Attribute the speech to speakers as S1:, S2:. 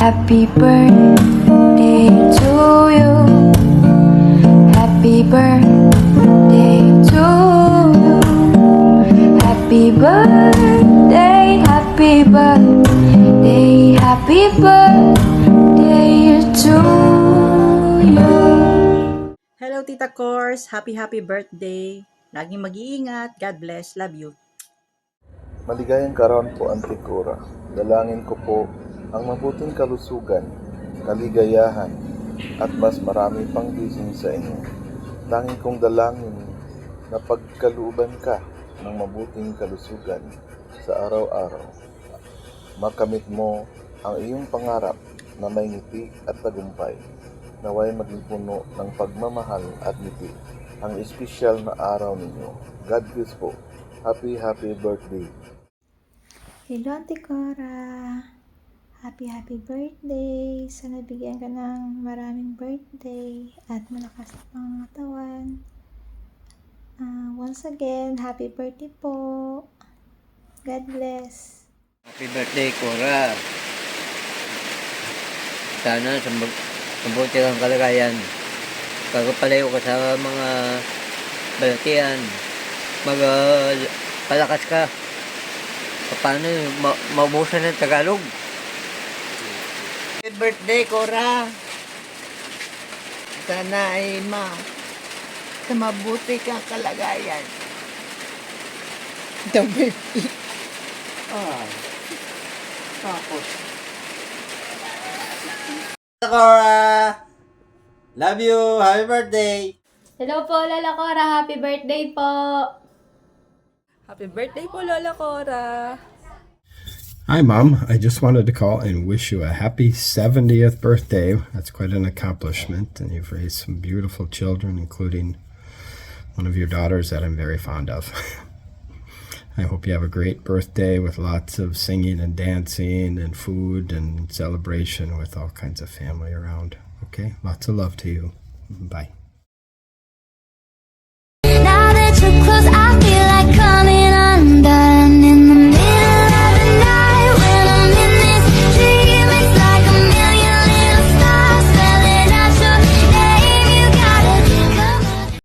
S1: Happy birthday to you. Happy birthday to you. Happy birthday, happy birthday, happy birthday to you.
S2: Hello, Tita Cors. Happy birthday. Laging mag-iingat. God bless. Love you.
S3: Maligayang karon po, Auntie Cora. Dalangin ko po ang mabuting kalusugan, kaligayahan, at mas marami pang blessing sa inyo. Tanging kong dalangin na pagkalooban ka ng mabuting kalusugan sa araw-araw. Makamit mo ang iyong pangarap na may ngiti at tagumpay. Naway maging puno ng pagmamahal at ngiti ang espesyal na araw ninyo. God bless po. Happy birthday.
S4: Hello, Auntie Cora. Happy birthday. Sana bigyan ka ng maraming birthday at malakas na pangangatawan. Once again, happy birthday po. God bless.
S5: Happy birthday, Cora. Sana sa mabuti kang kalagayan. Pagpalayo ka sa mga balatian. Palakas ka. Paano maubusan ng Tagalog? Happy birthday, Cora. Sana ay sa mabuti kang kalagayan. The birthday. Tapos.
S6: Cora! Love you! Happy birthday!
S7: Hello po, Lola Cora. Happy birthday po.
S8: Happy birthday po, Lola Cora.
S9: Hi, Mom. I just wanted to call and wish you a happy 70th birthday. That's quite an accomplishment, and you've raised some beautiful children, including one of your daughters that I'm very fond of. I hope you have a great birthday with lots of singing and dancing and food and celebration with all kinds of family around. Okay? Lots of love to you. Bye.